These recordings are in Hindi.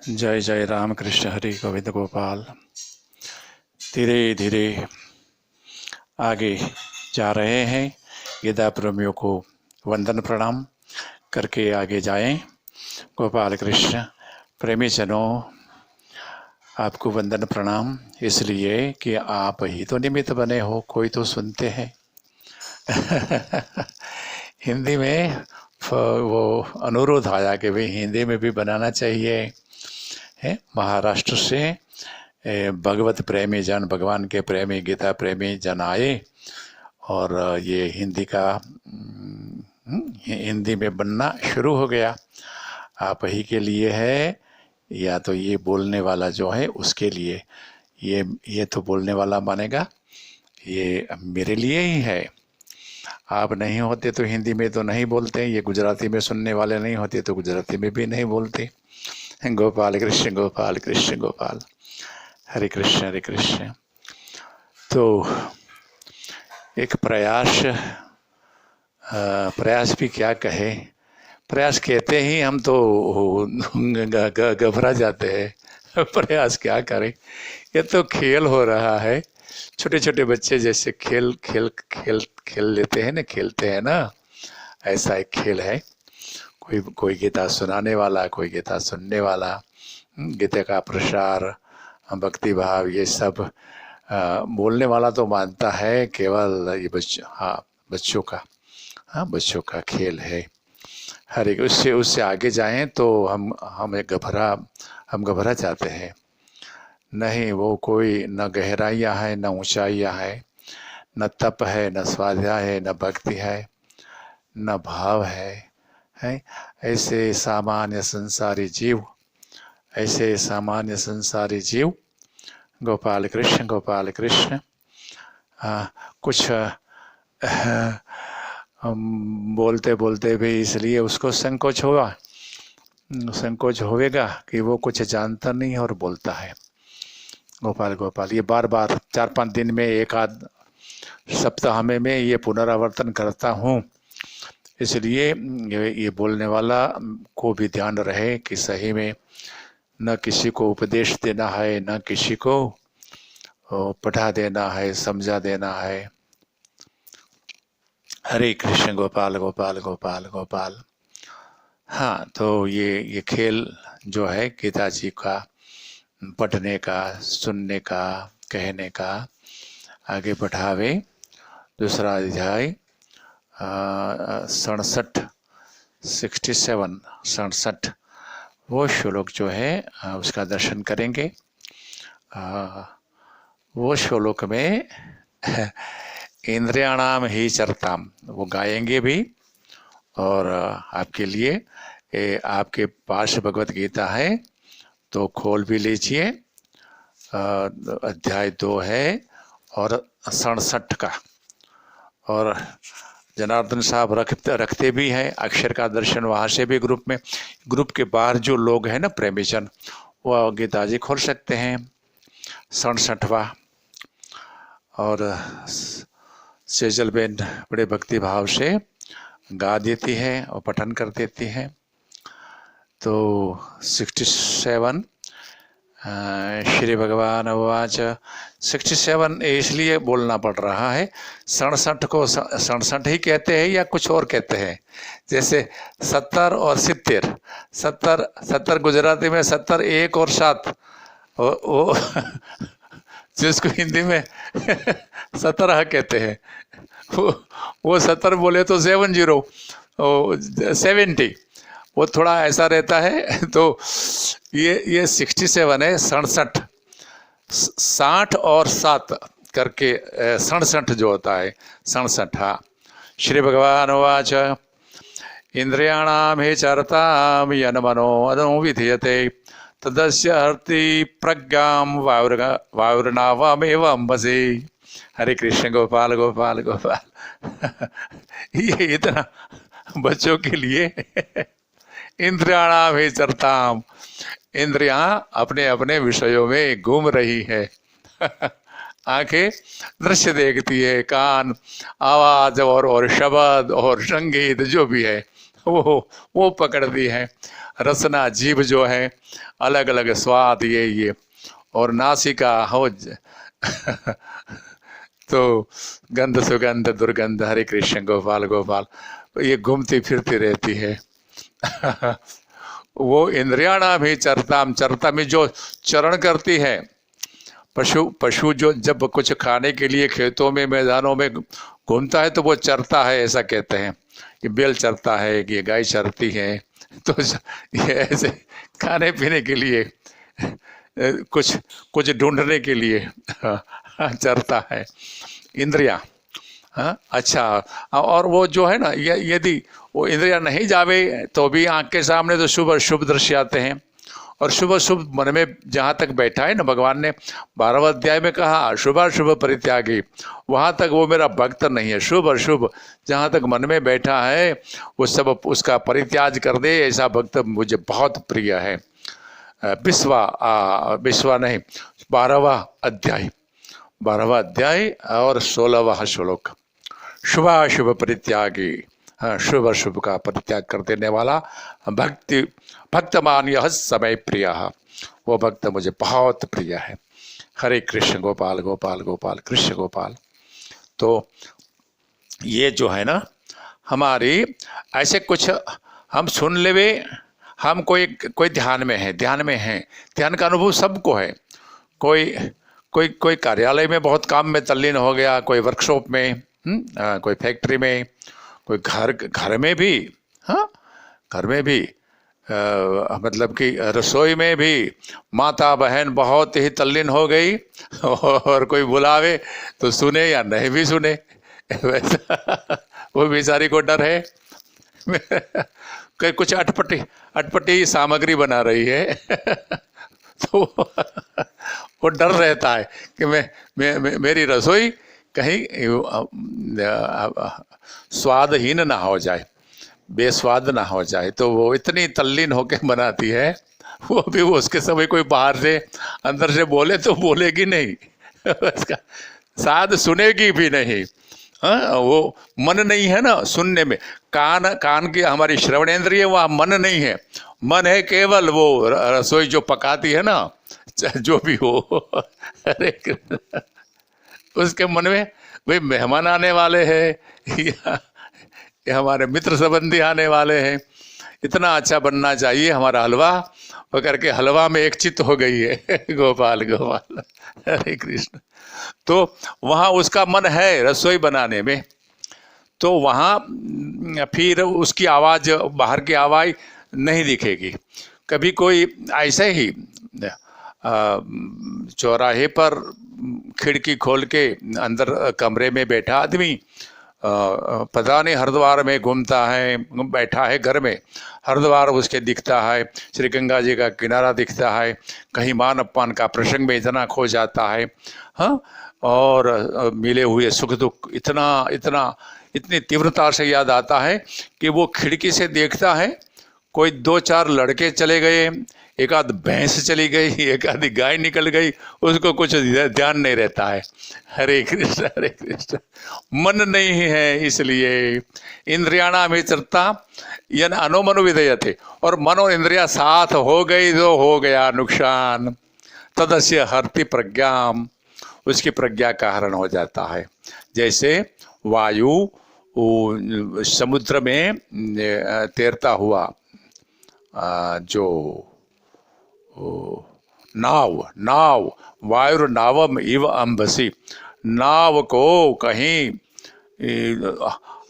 जय जय राम कृष्ण हरि गोविंद गोपाल। धीरे धीरे आगे जा रहे हैं। गीता प्रेमियों को वंदन प्रणाम करके आगे जाएं। गोपाल कृष्ण प्रेमी जनों, आपको वंदन प्रणाम इसलिए कि आप ही तो निमित्त बने हो, कोई तो सुनते हैं। हिंदी में वो अनुरोध आया कि भाई हिंदी में भी बनाना चाहिए है। महाराष्ट्र से भगवत प्रेमी जन, भगवान के प्रेमी, गीता प्रेमी जन आए और ये हिंदी का हिंदी में बनना शुरू हो गया। आप ही के लिए है या तो ये बोलने वाला जो है उसके लिए। ये तो बोलने वाला मानेगा, ये मेरे लिए ही है। आप नहीं होते तो हिंदी में तो नहीं बोलते, ये गुजराती में सुनने वाले नहीं होते तो गुजराती में भी नहीं बोलते। गोपाल कृष्ण गोपाल कृष्ण गोपाल, हरे कृष्ण हरे कृष्ण। तो एक प्रयास भी क्या कहे, प्रयास कहते ही हम तो घबरा जाते हैं। प्रयास क्या करें, ये तो खेल हो रहा है। छोटे छोटे बच्चे जैसे खेल खेल खेल खेल लेते हैं ना, खेलते हैं ना, ऐसा एक खेल है। कोई गीता सुनाने वाला, कोई गीता सुनने वाला, गीता का प्रसार, भक्ति भाव, ये सब बोलने वाला तो मानता है केवल ये बच्चों का, बच्चों का खेल है। हर एक उससे आगे जाएं तो हम घबरा जाते हैं। नहीं, वो कोई न गहराइयाँ है, न ऊंचाइयाँ है, न तप है, न स्वाध्याय है, न भक्ति है, न भाव है। ऐसे सामान्य संसारी जीव, ऐसे सामान्य संसारी जीव। गोपाल कृष्ण गोपाल कृष्ण। कुछ बोलते बोलते भी इसलिए उसको संकोच होवेगा कि वो कुछ जानता नहीं और बोलता है। गोपाल गोपाल, ये बार बार 4-5 दिन में, एक आध सप्ताह में ये पुनरावर्तन करता हूँ, इसलिए ये बोलने वाला को भी ध्यान रहे कि सही में न किसी को उपदेश देना है, न किसी को पढ़ा देना है, समझा देना है। हरे कृष्ण गोपाल गोपाल गोपाल गोपाल। हाँ, तो ये खेल जो है गीता जी का पढ़ने का, सुनने का, कहने का, आगे बढ़ावे। दूसरा अध्याय 67 वो श्लोक जो है उसका दर्शन करेंगे। वो श्लोक में इंद्रियाणाम ही चरताम, वो गाएंगे भी। और आपके लिए आपके पास भगवत गीता है तो खोल भी लीजिए। अध्याय 2 है और 67 का। और जनार्दन साहब रखते भी हैं अक्षर का दर्शन, वहाँ से भी ग्रुप के बाहर जो लोग हैं ना प्रेमीजन, वो गीता जी खोल सकते हैं। 67वां। और सेजल बेन बड़े भक्ति भाव से गा देती है और पठन कर देती है। तो 67 श्री भगवान उवाच। 67 इसलिए बोलना पड़ रहा है, 67 को 67 ही कहते हैं या कुछ और कहते हैं। जैसे 70 और 70, 70 गुजराती में 70, 1 और 7, वो जिसको हिंदी में 17 कहते हैं, वो 70 बोले तो 70 वो थोड़ा ऐसा रहता है। तो ये 67 है, 67, 60 और 7 करके 67 जो होता है, 67। हाँ, श्री भगवान उवाच। इंद्रियाणाम हे चरताम यन मनो अनुविधीयते तदस्य हर्ति प्रज्ञाम वायुर्नावमेव अम्बसे। हरे कृष्ण गोपाल गोपाल गोपाल। ये इतना बच्चों के लिए। इंद्रियाणाम हे चरताम, इंद्रियां अपने अपने विषयों में घूम रही है। आंखें दृश्य देखती है, कान आवाज और शब्द और संगीत जो भी है वो पकड़ती है। रसना जीभ जो है, अलग अलग स्वाद ये और नासिका हो तो गंध सुगंध दुर्गंध, हरे कृष्ण गोपाल गोपाल, ये घूमती फिरती रहती है। वो इंद्रियाणा भी चरताम, चरता में जो चरण करती है। पशु जो जब कुछ खाने के लिए खेतों में मैदानों में घूमता है तो वो चरता है, ऐसा कहते हैं कि बैल चरता है, कि गाय चरती है। तो ये ऐसे खाने पीने के लिए कुछ कुछ ढूंढने के लिए चरता है इंद्रिया। हाँ अच्छा, और वो जो है ना, यदि वो इंद्रिया नहीं जावे तो भी आंख के सामने तो शुभ अशुभ दृश्य आते हैं। और शुभ शुभ मन में जहाँ तक बैठा है ना, भगवान ने 12वें अध्याय में कहा शुभाशुभ परित्यागी, वहाँ तक वो मेरा भक्त नहीं है। शुभ अशुभ जहाँ तक मन में बैठा है वो सब उसका परित्याग कर दे, ऐसा भक्त मुझे बहुत प्रिय है। विश्वा नहीं, 12वां अध्याय, 12वां अध्याय और 16वां श्लोक। शुभाशुभ परित्यागी, हाँ, शुभ अशुभ का परित्याग कर देने वाला भक्तमान यह समय प्रिय, वो भक्त मुझे बहुत प्रिय है। हरे कृष्ण गोपाल गोपाल गोपाल कृष्ण गोपाल। तो ये जो है ना हमारी ऐसे कुछ हम सुन लेवे, हम कोई ध्यान में है, ध्यान का अनुभव सबको है। कोई कार्यालय में बहुत काम में तल्लीन हो गया, कोई वर्कशॉप में, कोई फैक्ट्री में, कोई घर में भी, हाँ घर में भी मतलब कि रसोई में भी माता बहन बहुत ही तल्लीन हो गई और कोई बुलावे तो सुने या नहीं भी सुने, वैसा वो बेचारी को डर है। कोई कुछ अटपटी सामग्री बना रही है तो वो डर रहता है कि मेरी रसोई कहीं स्वादहीन ना हो जाए, बेस्वाद ना हो जाए। तो वो इतनी तल्लीन होकर बनाती है, वो भी वो उसके समय कोई बाहर से अंदर से बोले तो बोलेगी नहीं उसका स्वाद सुनेगी भी नहीं। हाँ, वो मन नहीं है ना सुनने में। कान की हमारी श्रवणेंद्रिय, वहाँ मन नहीं है। मन है केवल वो रसोई जो पकाती है ना, जो भी हो अरे उसके मन में भाई मेहमान आने वाले हैं या हमारे मित्र संबंधी आने वाले हैं, इतना अच्छा बनना चाहिए हमारा हलवा, वो करके हलवा में एक चित्त हो गई है गोपाल गोपाल हरे कृष्ण। तो वहाँ उसका मन है रसोई बनाने में, तो वहाँ फिर उसकी आवाज़, बाहर की आवाज़ नहीं दिखेगी। कभी कोई ऐसे ही चौराहे पर खिड़की खोल के अंदर कमरे में बैठा आदमी पता नहीं हरिद्वार में घूमता है, बैठा है घर में, हरिद्वार उसके दिखता है, श्री गंगा जी का किनारा दिखता है, कहीं मान अपमान का प्रसंग में इतना खो जाता है। हाँ, और मिले हुए सुख दुख इतनी तीव्रता से याद आता है कि वो खिड़की से देखता है, कोई 2-4 लड़के चले गए, एक आध भैंस चली गई, एक आधी गाय निकल गई, उसको कुछ ध्यान नहीं रहता है। हरे कृष्ण। मन नहीं है, इसलिए इंद्रियाणा में चरता यन अनोमनो विधेयते, और मन और इंद्रिया साथ हो गई तो हो गया नुकसान। तदस्य हरति प्रज्ञाम, उसकी प्रज्ञा का हरण हो जाता है। जैसे वायु समुद्र में तैरता हुआ जो नाव वायु नावम इव अंबसी, नाव को कहीं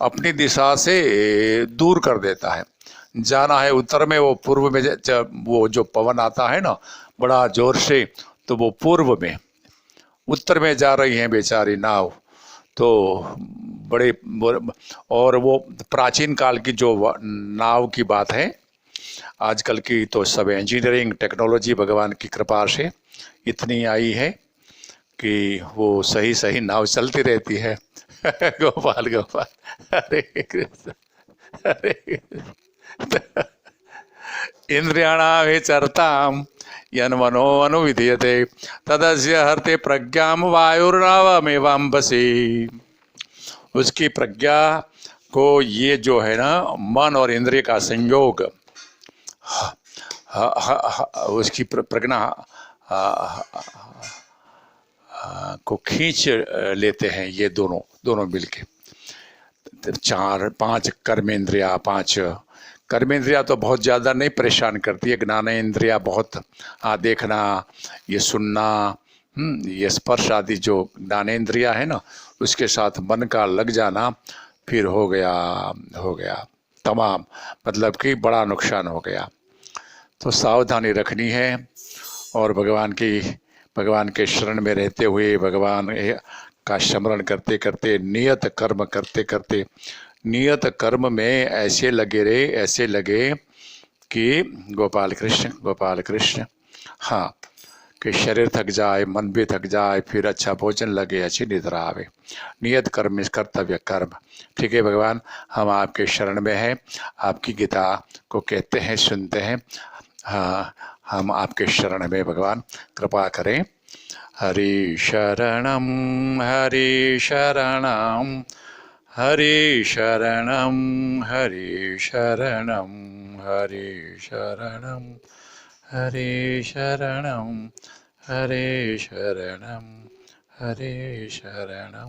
अपनी दिशा से दूर कर देता है। जाना है उत्तर में, वो पूर्व में वो जो पवन आता है ना बड़ा जोर से, तो वो पूर्व में उत्तर में जा रही हैं बेचारी नाव। तो बड़े, और वो प्राचीन काल की जो नाव की बात है, आजकल की तो सब इंजीनियरिंग टेक्नोलॉजी भगवान की कृपा से इतनी आई है कि वो सही नाव चलती रहती है गोपाल गोपाल हरे कृष्ण हरे इंद्रियाणा विचरताम यन मनो अनुविधीयते तदस्य हरते प्रज्ञाम वायुर्नावमेवाम्बसी, उसकी प्रज्ञा को ये जो है ना मन और इंद्रिय का संयोग उसकी प्रज्ञा को खींच लेते हैं, ये दोनों दोनों मिलके। चार पांच कर्मेंद्रिया, पांच कर्मेंद्रिया तो बहुत ज़्यादा नहीं परेशान करती है, ज्ञानेंद्रिया बहुत, देखना, ये सुनना, ये स्पर्श आदि जो ज्ञानेंद्रिया है ना, उसके साथ मन का लग जाना, फिर हो गया तमाम, मतलब कि बड़ा नुकसान हो गया। तो सावधानी रखनी है और भगवान के शरण में रहते हुए, भगवान का स्मरण करते करते, नियत कर्म करते करते, नियत कर्म में ऐसे लगे रहे, ऐसे लगे कि गोपाल कृष्ण, हाँ, कि शरीर थक जाए, मन भी थक जाए, फिर अच्छा भोजन लगे, अच्छी निद्रा आवे। नियत कर्म कर्तव्य कर्म। ठीक है भगवान, हम आपके शरण में हैं, आपकी गीता को कहते हैं, सुनते हैं, हाँ, हम आपके शरण में भगवान, कृपा करें। हरि शरणम, हरि शरणम, हरि शरणम, हरि शरणम, हरि शरणम, हरि शरणम, हरे शरणम, हरे शरणम।